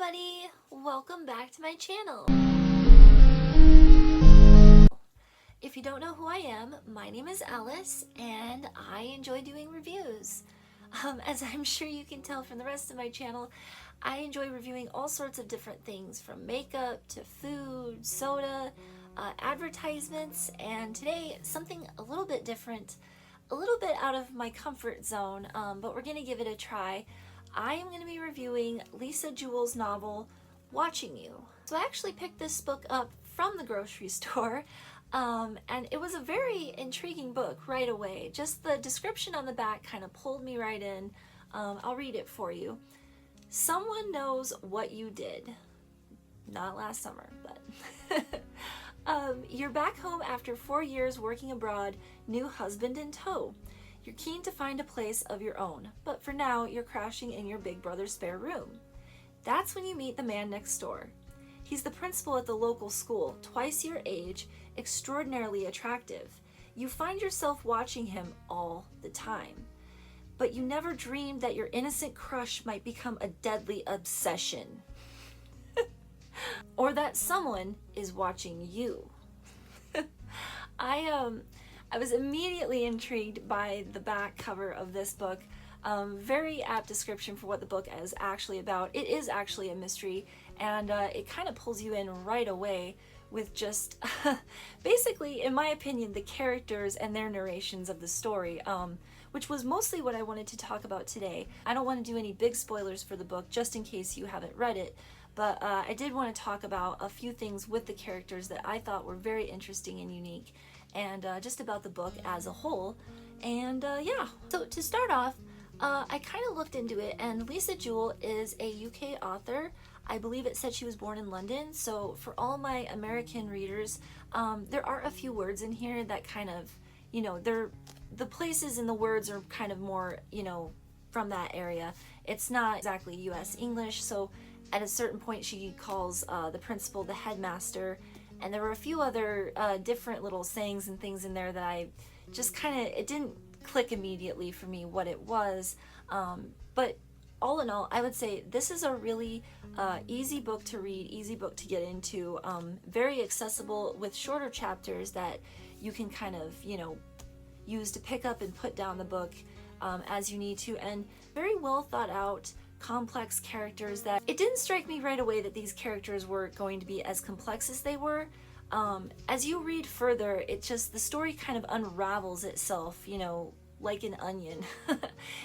everybody! Welcome back to my channel. If you don't know who I am, my name is Alice and I enjoy doing reviews. As I'm sure you can tell from the rest of my channel, I enjoy reviewing all sorts of different things from makeup to food, soda, advertisements, and today something a little bit different, a little bit out of my comfort zone, but we're going to give it a try. I am going to be reviewing Lisa Jewell's novel, Watching You. So I actually picked this book up from the grocery store, and it was a very intriguing book right away. Just the description on the back kind of pulled me right in. I'll read it for you. Someone knows what you did. Not last summer, but... You're back home after 4 years working abroad, new husband in tow. You're keen to find a place of your own, but for now you're crashing in your big brother's spare room. That's when you meet the man next door. He's the principal at the local school, twice your age, extraordinarily attractive. You find yourself watching him all the time. But you never dreamed that your innocent crush might become a deadly obsession. Or that someone is watching you. I was immediately intrigued by the back cover of this book. Very apt description for what the book is actually about. It is actually a mystery, and it kind of pulls you in right away with just basically, in my opinion, the characters and their narrations of the story, which was mostly what I wanted to talk about today. I don't want to do any big spoilers for the book just in case you haven't read it, but I did want to talk about a few things with the characters that I thought were very interesting and unique, and just about the book as a whole. And yeah, so to start off, I kind of looked into it, and Lisa Jewell is a UK author. I believe it said she was born in London, so for all my American readers, there are a few words in here that kind of, you know, the places and the words are kind of more, you know, from that area. It's not exactly US English, so at a certain point she calls the principal the headmaster, and there were a few other different little sayings and things in there that I just kind of, it didn't click immediately for me what it was, but all in all, I would say this is a really easy book to read, easy book to get into, very accessible with shorter chapters that you can kind of, you know, use to pick up and put down the book as you need to, and very well thought out, complex characters that it didn't strike me right away that these characters were going to be as complex as they were. As you read further, it just, the story kind of unravels itself, you know, like an onion.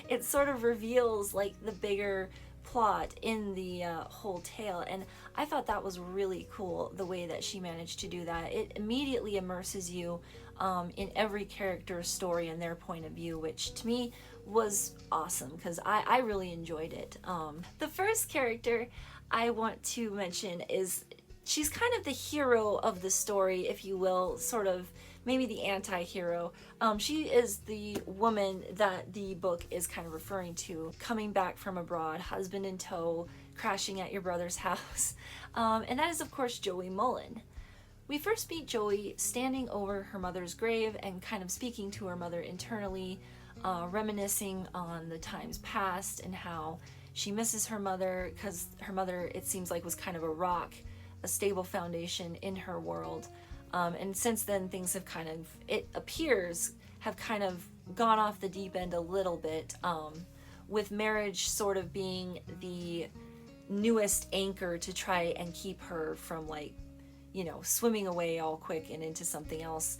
It sort of reveals like the bigger plot in the whole tale, and I thought that was really cool the way that she managed to do that. It immediately immerses you in every character's story and their point of view, which to me was awesome because I really enjoyed it. The first character I want to mention is, she's kind of the hero of the story, if you will, sort of maybe the anti-hero. She is the woman that the book is kind of referring to, coming back from abroad, husband in tow, crashing at your brother's house. And that is, of course, Joey Mullen. We first meet Joey standing over her mother's grave and kind of speaking to her mother internally, reminiscing on the times past and how she misses her mother because her mother, it seems like, was kind of a rock, a stable foundation in her world. And since then, things have kind of, it appears, have kind of gone off the deep end a little bit, with marriage sort of being the newest anchor to try and keep her from, like, you know, swimming away all quick and into something else.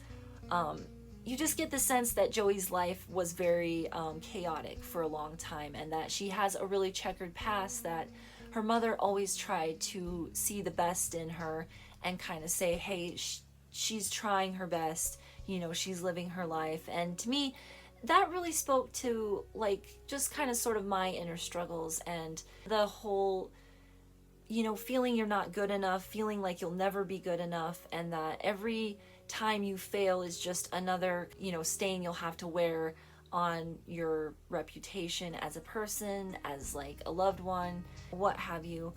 You just get the sense that Joey's life was very chaotic for a long time, and that she has a really checkered past, that her mother always tried to see the best in her and kind of say, hey, she's trying her best, you know, she's living her life. And to me, that really spoke to, like, just kind of sort of my inner struggles and the whole, you know, feeling you're not good enough, feeling like you'll never be good enough, and that every time you fail is just another, you know, stain you'll have to wear on your reputation as a person, as like a loved one, what have you.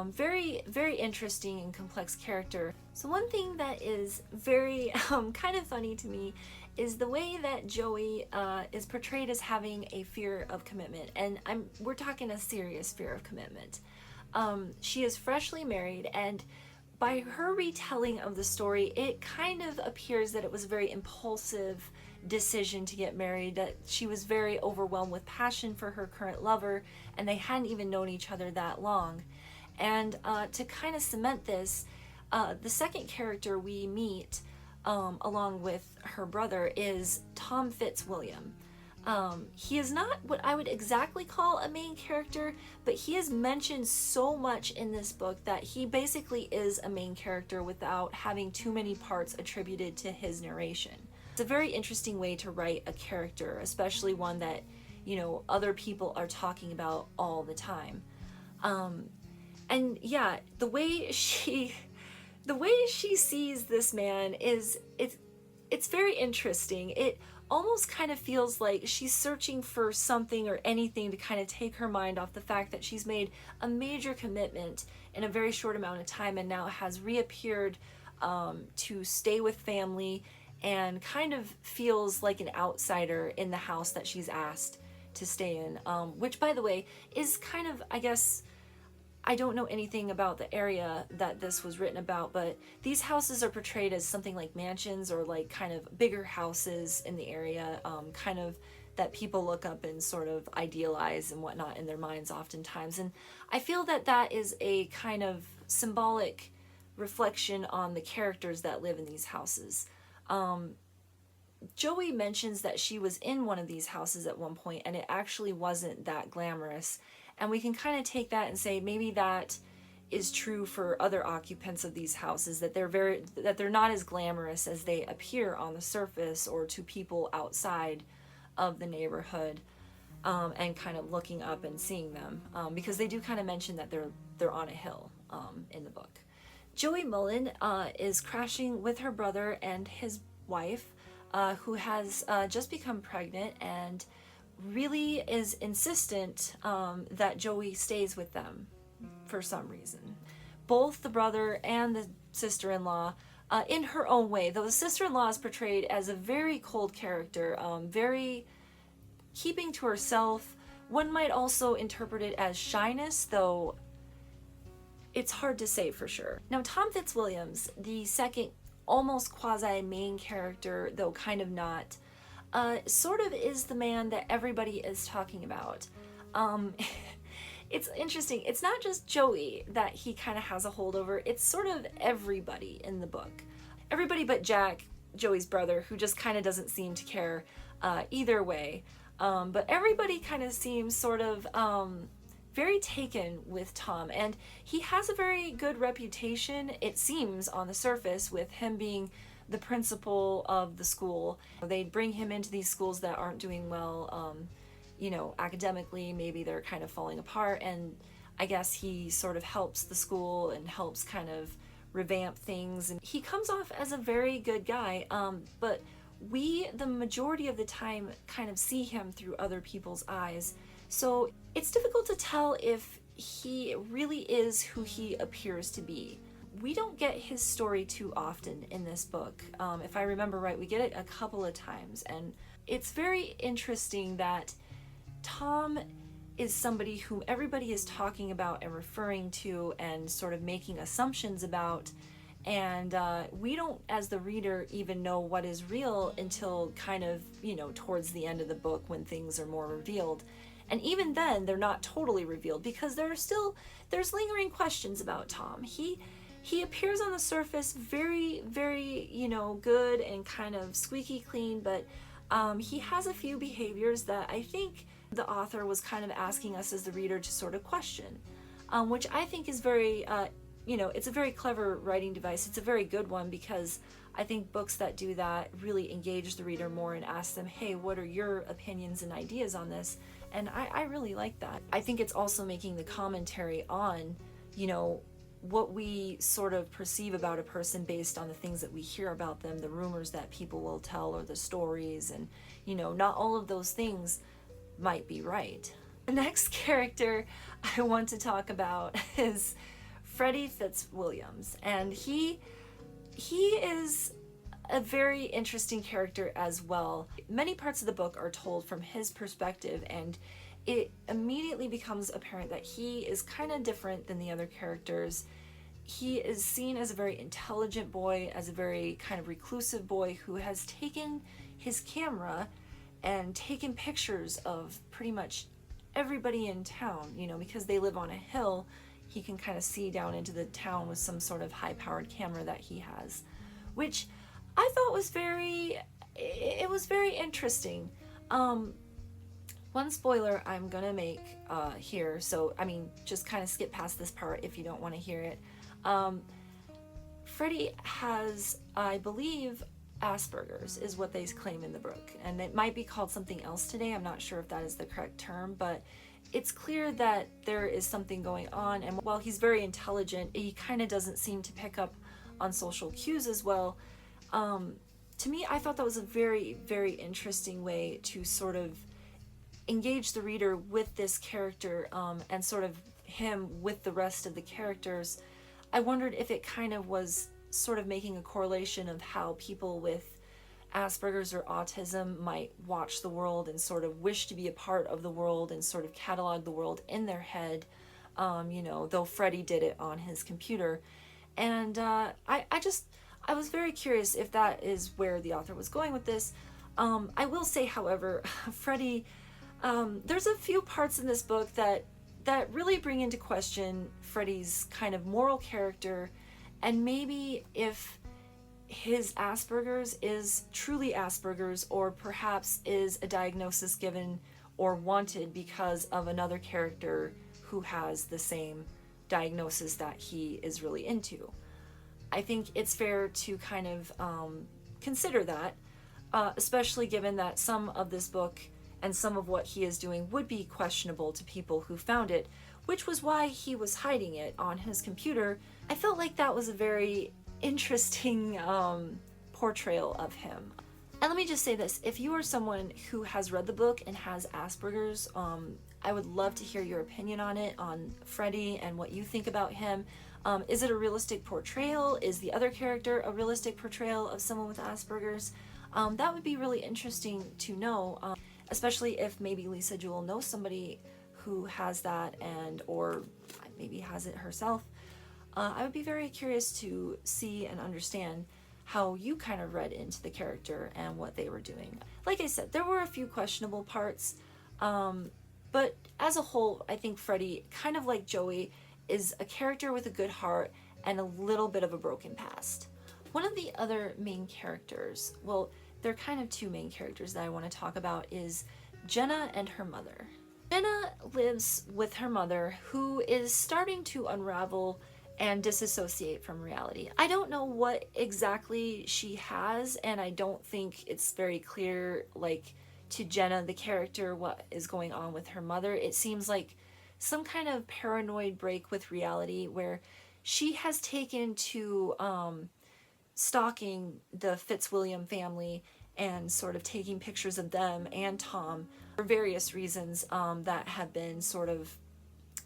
Very, very interesting and complex character. So one thing that is very kind of funny to me is the way that Joey is portrayed as having a fear of commitment, and we're talking a serious fear of commitment. She is freshly married, and by her retelling of the story, it kind of appears that it was a very impulsive decision to get married, that she was very overwhelmed with passion for her current lover, and they hadn't even known each other that long. And to kind of cement this, the second character we meet along with her brother is Tom Fitzwilliam. He is not what I would exactly call a main character, but he is mentioned so much in this book that he basically is a main character without having too many parts attributed to his narration. It's a very interesting way to write a character, especially one that, you know, other people are talking about all the time. And yeah, the way she sees this man is, it's very interesting. It almost kind of feels like she's searching for something or anything to kind of take her mind off the fact that she's made a major commitment in a very short amount of time and now has reappeared to stay with family, and kind of feels like an outsider in the house that she's asked to stay in, which, by the way, is kind of, I guess, I don't know anything about the area that this was written about, but these houses are portrayed as something like mansions or like kind of bigger houses in the area, kind of that people look up and sort of idealize and whatnot in their minds oftentimes. And I feel that that is a kind of symbolic reflection on the characters that live in these houses. Joey mentions that she was in one of these houses at one point, and it actually wasn't that glamorous. And we can kind of take that and say maybe that is true for other occupants of these houses, that they're not as glamorous as they appear on the surface or to people outside of the neighborhood, and kind of looking up and seeing them, because they do kind of mention that they're on a hill in the book. Joey Mullen is crashing with her brother and his wife, who has just become pregnant, and really is insistent that Joey stays with them for some reason. Both the brother and the sister-in-law, in her own way, though the sister-in-law is portrayed as a very cold character, very keeping to herself. One might also interpret it as shyness, though it's hard to say for sure. Now, Tom Fitzwilliams, the second almost quasi-main character, though kind of not, sort of is the man that everybody is talking about. It's interesting. It's not just Joey that he kind of has a hold over. It's sort of everybody in the book. Everybody but Jack, Joey's brother, who just kind of doesn't seem to care either way. But everybody kind of seems sort of very taken with Tom. And he has a very good reputation, it seems, on the surface, with him being the principal of the school. They bring him into these schools that aren't doing well, you know, academically. Maybe they're kind of falling apart, and I guess he sort of helps the school and helps kind of revamp things. And he comes off as a very good guy, but we, the majority of the time, kind of see him through other people's eyes. So it's difficult to tell if he really is who he appears to be. We don't get his story too often in this book. If I remember right, we get it a couple of times, and it's very interesting that Tom is somebody whom everybody is talking about and referring to and sort of making assumptions about, and we don't, as the reader, even know what is real until kind of, you know, towards the end of the book when things are more revealed. And even then, they're not totally revealed because there's lingering questions about Tom. He appears on the surface very, very, you know, good and kind of squeaky clean, but he has a few behaviors that I think the author was kind of asking us as the reader to sort of question, which I think is very, you know, it's a very clever writing device. It's a very good one, because I think books that do that really engage the reader more and ask them, hey, what are your opinions and ideas on this? And I really like that. I think it's also making the commentary on, you know, what we sort of perceive about a person based on the things that we hear about them, the rumors that people will tell, or the stories, and, you know, not all of those things might be right. The next character I want to talk about is Freddie Fitzwilliams, and he is a very interesting character as well. Many parts of the book are told from his perspective, and it immediately becomes apparent that he is kind of different than the other characters. He is seen as a very intelligent boy, as a very kind of reclusive boy who has taken his camera and taken pictures of pretty much everybody in town, you know, because they live on a hill. He can kind of see down into the town with some sort of high-powered camera that he has, which I thought was very interesting. One spoiler I'm gonna make here, so I mean, just kind of skip past this part if you don't want to hear it. Freddie has, I believe, Asperger's is what they claim in the book, and it might be called something else today. I'm not sure if that is the correct term, but it's clear that there is something going on, and while he's very intelligent, he kind of doesn't seem to pick up on social cues as well. To me, I thought that was a very, very interesting way to sort of engage the reader with this character, and sort of him with the rest of the characters. I wondered if it kind of was sort of making a correlation of how people with Asperger's or autism might watch the world and sort of wish to be a part of the world and sort of catalog the world in their head, you know, though Freddie did it on his computer. And I was very curious if that is where the author was going with this. I will say, however, Freddie, there's a few parts in this book that really bring into question Freddie's kind of moral character, and maybe if his Asperger's is truly Asperger's, or perhaps is a diagnosis given or wanted because of another character who has the same diagnosis that he is really into. I think it's fair to kind of consider that, especially given that some of this book and some of what he is doing would be questionable to people who found it, which was why he was hiding it on his computer. I felt like that was a very interesting portrayal of him. And let me just say this, if you are someone who has read the book and has Asperger's, I would love to hear your opinion on it, on Freddie and what you think about him. Is it a realistic portrayal? Is the other character a realistic portrayal of someone with Asperger's? That would be really interesting to know, especially if maybe Lisa Jewell knows somebody who has that, and or maybe has it herself. I would be very curious to see and understand how you kind of read into the character and what they were doing. Like I said, there were a few questionable parts, but as a whole, I think Freddie, kind of like Joey, is a character with a good heart and a little bit of a broken past. One of the other main characters, well, there are kind of two main characters that I want to talk about, is Jenna and her mother. Jenna lives with her mother, who is starting to unravel and disassociate from reality. I don't know what exactly she has, and I don't think it's very clear, like, to Jenna, the character, what is going on with her mother. It seems like some kind of paranoid break with reality where she has taken to stalking the Fitzwilliam family and sort of taking pictures of them and Tom for various reasons that have been sort of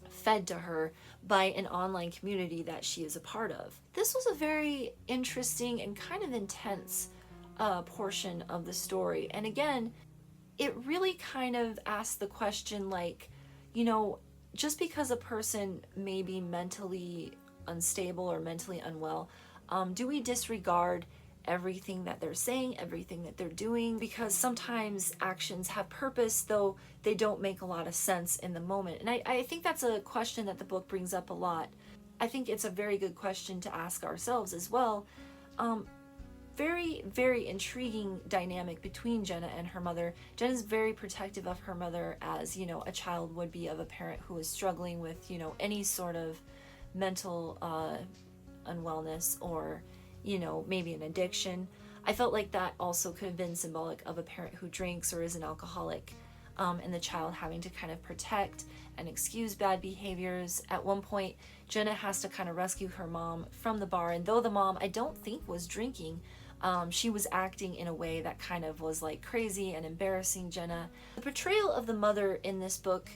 fed to her by an online community that she is a part of. This was a very interesting and kind of intense portion of the story. And again, it really kind of asked the question, like, you know, just because a person may be mentally unstable or mentally unwell, do we disregard everything that they're saying, everything that they're doing? Because sometimes actions have purpose, though they don't make a lot of sense in the moment. And I think that's a question that the book brings up a lot. I think it's a very good question to ask ourselves as well. Very, very intriguing dynamic between Jenna and her mother. Jenna's very protective of her mother, as, you know, a child would be of a parent who is struggling with, you know, any sort of mental unwellness, or, you know, maybe an addiction. I felt like that also could have been symbolic of a parent who drinks or is an alcoholic, and the child having to kind of protect and excuse bad behaviors. At one point, Jenna has to kind of rescue her mom from the bar, and though the mom, I don't think, was drinking, she was acting in a way that kind of was like crazy and embarrassing Jenna. The portrayal of the mother in this book,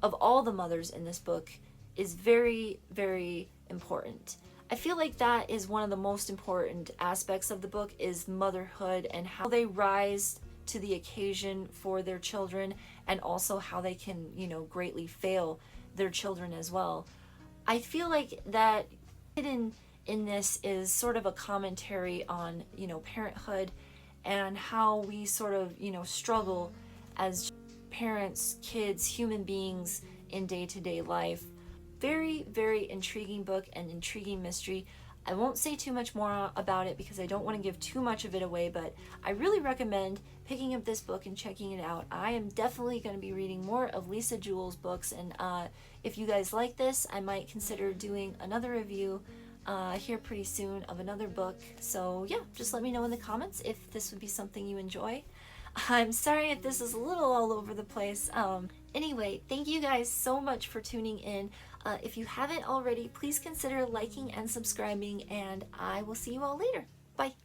of all the mothers in this book, is very, very important. I feel like that is one of the most important aspects of the book, is motherhood and how they rise to the occasion for their children, and also how they can, you know, greatly fail their children as well. I feel like that hidden in this is sort of a commentary on, you know, parenthood and how we sort of, you know, struggle as parents, kids, human beings in day-to-day life. Very, very intriguing book and intriguing mystery. I won't say too much more about it because I don't want to give too much of it away, but I really recommend picking up this book and checking it out. I am definitely going to be reading more of Lisa Jewell's books, and if you guys like this, I might consider doing another review here pretty soon of another book. So yeah, just let me know in the comments if this would be something you enjoy. I'm sorry if this is a little all over the place. Anyway, thank you guys so much for tuning in. If you haven't already, please consider liking and subscribing, and I will see you all later. Bye.